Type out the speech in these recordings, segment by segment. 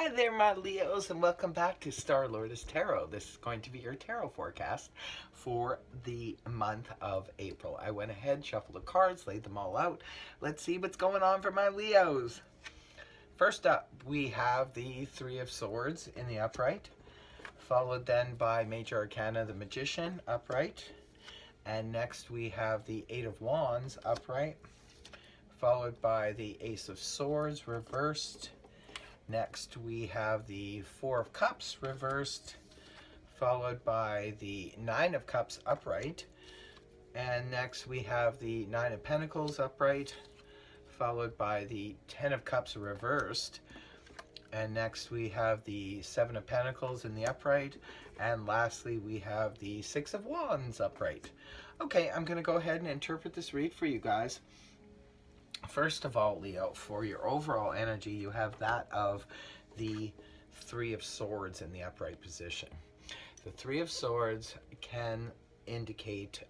Hi there, my Leos, and welcome back to Star Lourdes Tarot. This is going to be your tarot forecast for the month of April. I went ahead, shuffled the cards, laid them all out. Let's see what's going on for my Leos. First up, we have the Three of Swords in the upright, followed then by Major Arcana, the Magician, upright. And next we have the Eight of Wands, upright, followed by the Ace of Swords, reversed. Next we have the Four of Cups reversed, followed by the Nine of Cups upright. And next we have the Nine of Pentacles upright, followed by the Ten of Cups reversed. And next we have the Seven of Pentacles in the upright. And lastly we have the Six of Wands upright. Okay, I'm going to go ahead and interpret this read for you guys. First of all, Leo, for your overall energy, you have that of the Three of Swords in the upright position. The Three of Swords can indicate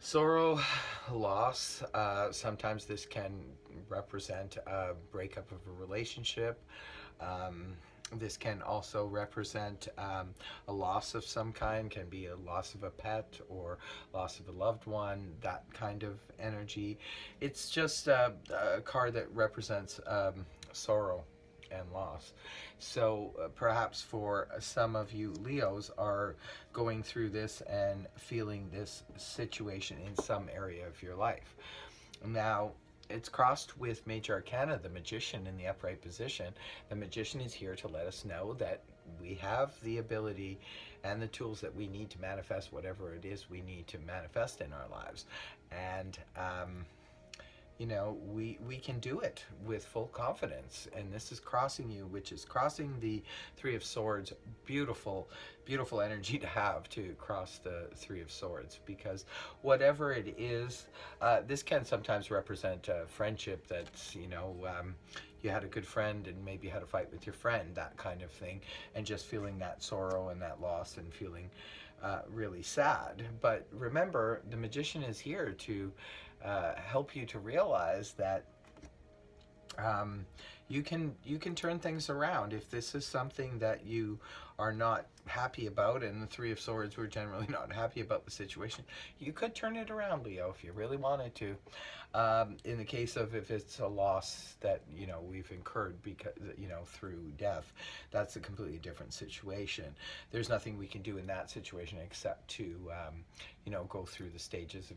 sorrow, loss. Sometimes this can represent a breakup of a relationship. This can also represent a loss of some kind, can be a loss of a pet or loss of a loved one, that kind of energy. It's just a card that represents sorrow and loss. So perhaps for some of you Leos are going through this and feeling this situation in some area of your life. Now, it's crossed with Major Arcana, the Magician, in the upright position. The Magician is here to let us know that we have the ability and the tools that we need to manifest whatever it is we need to manifest in our lives. And you know, we can do it with full confidence. And this is crossing you, which is crossing the Three of Swords. Beautiful, beautiful energy to have to cross the Three of Swords, because whatever it is, this can sometimes represent a friendship that's, you know, you had a good friend and maybe had a fight with your friend, that kind of thing, and just feeling that sorrow and that loss and feeling really sad. But remember, the Magician is here to help you to realize that you can turn things around. If this is something that you are not happy about, and the Three of Swords were generally not happy about the situation, you could turn it around, Leo, if you really wanted to. In the case of if it's a loss that, you know, we've incurred because, you know, through death, that's a completely different situation. There's nothing we can do in that situation except to you know, go through the stages of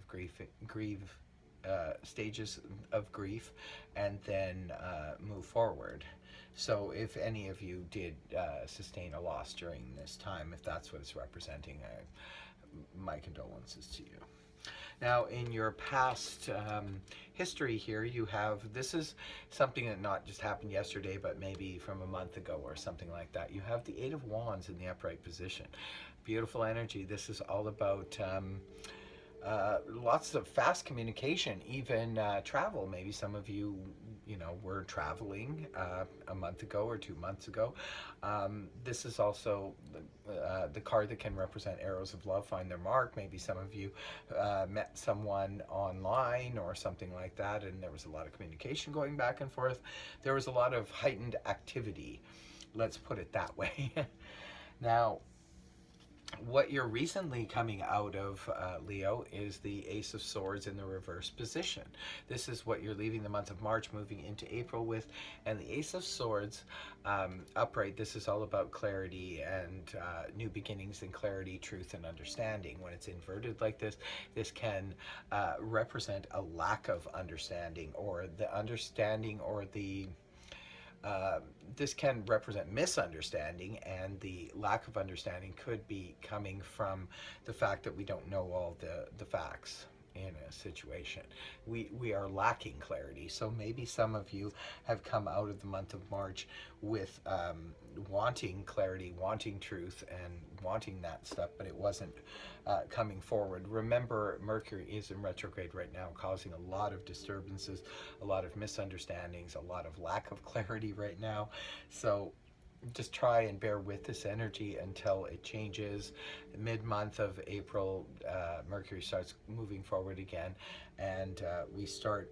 stages of grief and then move forward. So if any of you did sustain a loss during this time, if that's what it's representing, my condolences to you. Now, in your past history here, you have, this is something that not just happened yesterday, but maybe from a month ago or something like that. You have the Eight of Wands in the upright position. Beautiful energy. This is all about lots of fast communication, even travel. Maybe some of you, you know, were traveling a month ago or 2 months ago. This is also the card that can represent arrows of love find their mark. Maybe some of you met someone online or something like that, and there was a lot of communication going back and forth. There was a lot of heightened activity, let's put it that way. Now, what you're recently coming out of, Leo, is the Ace of Swords in the reverse position. This is what you're leaving the month of March, moving into April with. And the Ace of Swords upright, this is all about clarity and new beginnings and clarity, truth, and understanding. When it's inverted like this, this can represent a lack of understanding, or the understanding, or the this can represent misunderstanding, and the lack of understanding could be coming from the fact that we don't know all the facts in a situation. We are lacking clarity. So maybe some of you have come out of the month of March with wanting clarity, wanting truth, and wanting that stuff, but it wasn't coming forward. Remember, Mercury is in retrograde right now, causing a lot of disturbances, a lot of misunderstandings, a lot of lack of clarity right now. So just try and bear with this energy until it changes. Mid-month of April, Mercury starts moving forward again, and we start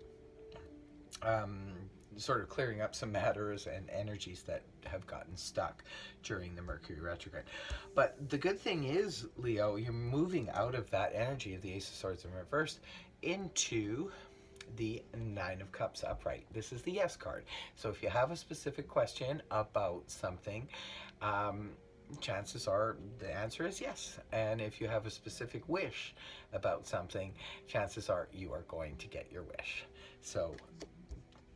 sort of clearing up some matters and energies that have gotten stuck during the Mercury retrograde. But the good thing is, Leo, you're moving out of that energy of the Ace of Swords in reverse into the Nine of Cups upright. This is the yes card. So if you have a specific question about something, chances are the answer is yes. And if you have a specific wish about something, chances are you are going to get your wish. So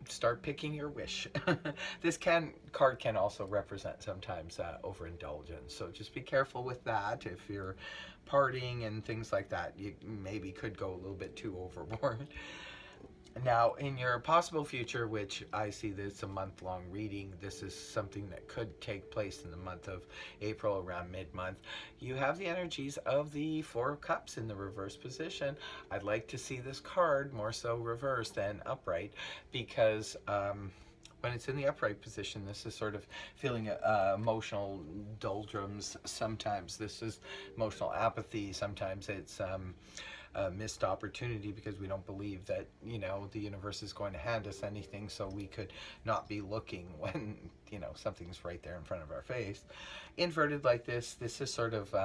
start picking your wish. This card can also represent sometimes overindulgence. So just be careful with that. If you're partying and things like that, you maybe could go a little bit too overboard. Now, in your possible future, which I see this a month-long reading, this is something that could take place in the month of April, around mid-month. You have the energies of the Four of Cups in the reverse position. I'd like to see this card more so reversed than upright, because when it's in the upright position, this is sort of feeling emotional doldrums. Sometimes this is emotional apathy. Sometimes it's a missed opportunity because we don't believe that, you know, the universe is going to hand us anything, so we could not be looking when, you know, something's right there in front of our face. Inverted like this is sort of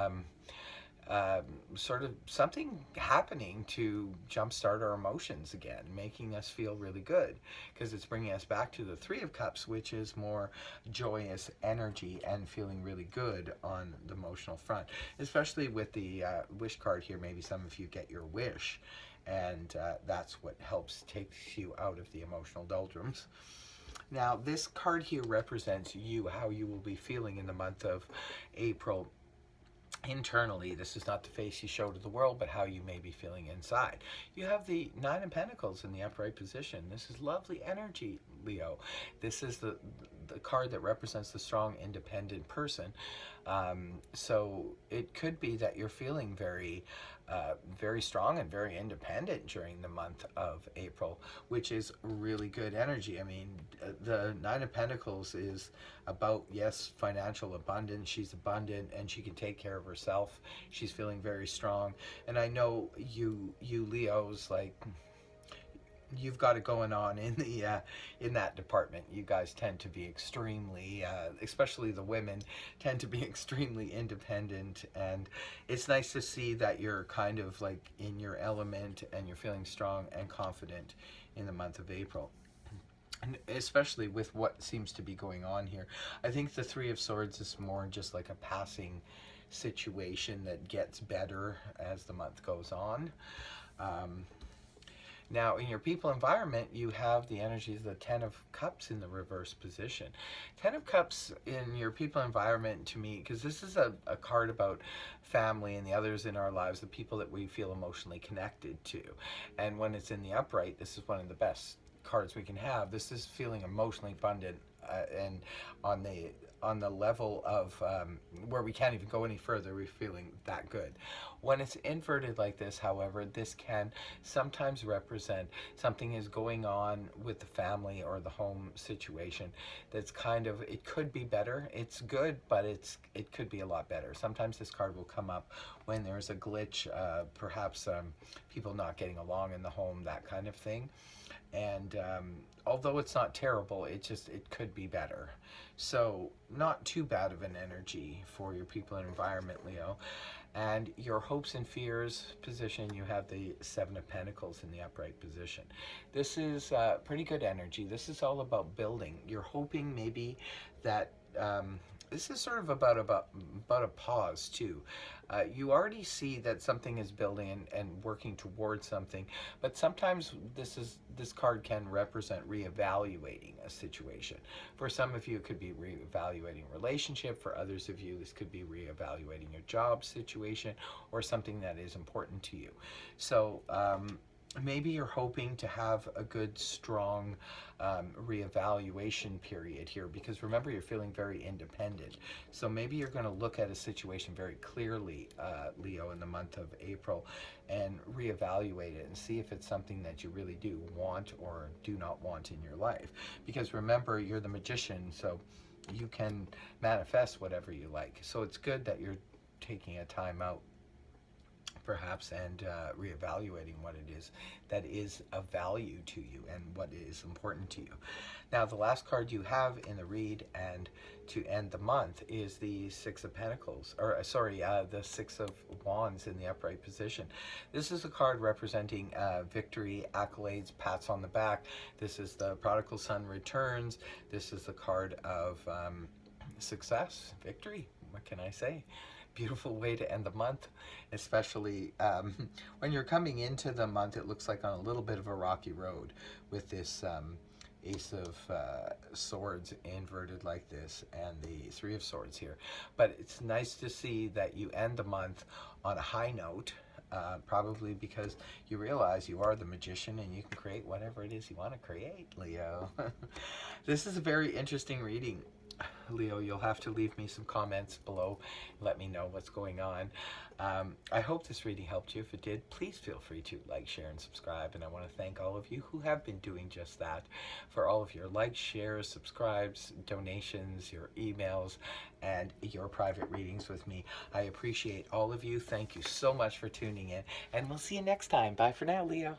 something happening to jumpstart our emotions again, making us feel really good, because it's bringing us back to the Three of Cups, which is more joyous energy and feeling really good on the emotional front. Especially with the wish card here, maybe some of you get your wish, and that's what helps take you out of the emotional doldrums. Now, this card here represents you, how you will be feeling in the month of April internally. This is not the face you show to the world, but how you may be feeling inside. You have the Nine of Pentacles in the upright position. This is lovely energy, Leo. This is the card that represents the strong, independent person. So it could be that you're feeling very strong and very independent during the month of April, which is really good energy. I mean, the Nine of Pentacles is about, yes, financial abundance. She's abundant and she can take care of herself. She's feeling very strong. And I know you Leos, like, you've got it going on in the in that department. You guys tend to be extremely, especially the women, tend to be extremely independent, and it's nice to see that you're kind of like in your element and you're feeling strong and confident in the month of April. And especially with what seems to be going on here, I think the Three of Swords is more just like a passing situation that gets better as the month goes on. Now, in your people environment, you have the energies of the Ten of Cups in the reverse position. Ten of Cups in your people environment, to me, because this is a card about family and the others in our lives, the people that we feel emotionally connected to. And when it's in the upright, this is one of the best cards we can have. This is feeling emotionally abundant and on the level of where we can't even go any further. We're feeling that good. When it's inverted like this, however, this can sometimes represent something is going on with the family or the home situation that's kind of, it could be better. It's good, but it could be a lot better. Sometimes this card will come up when there's a glitch, perhaps people not getting along in the home, that kind of thing. And although it's not terrible, it could be better. So not too bad of an energy for your people and environment, Leo. And your hopes and fears position, you have the Seven of Pentacles in the upright position. This is pretty good energy. This is all about building. You're hoping maybe that this is sort of about a pause too. You already see that something is building and working towards something, but sometimes this card can represent reevaluating a situation. For some of you, it could be reevaluating a relationship. For others of you, this could be reevaluating your job situation or something that is important to you. So maybe you're hoping to have a good, strong reevaluation period here, because remember, you're feeling very independent. So maybe you're going to look at a situation very clearly, Leo, in the month of April, and reevaluate it and see if it's something that you really do want or do not want in your life. Because remember, you're the magician, so you can manifest whatever you like. So it's good that you're taking a time out perhaps, and reevaluating what it is that is of value to you and what is important to you. Now, the last card you have in the read and to end the month is the Six of Pentacles, or sorry, the Six of Wands in the upright position. This is a card representing victory, accolades, pats on the back. This is the prodigal son returns. This is the card of success, victory. What can I say? Beautiful way to end the month, especially when you're coming into the month. It looks like on a little bit of a rocky road with this Ace of Swords inverted like this and the Three of Swords here. But it's nice to see that you end the month on a high note, probably because you realize you are the magician and you can create whatever it is you want to create, Leo. This is a very interesting reading. Leo, you'll have to leave me some comments below. Let me know what's going on. I hope this reading helped you. If it did, please feel free to like, share, and subscribe. And I want to thank all of you who have been doing just that for all of your likes, shares, subscribes, donations, your emails, and your private readings with me. I appreciate all of you. Thank you so much for tuning in, and we'll see you next time. Bye for now, Leo.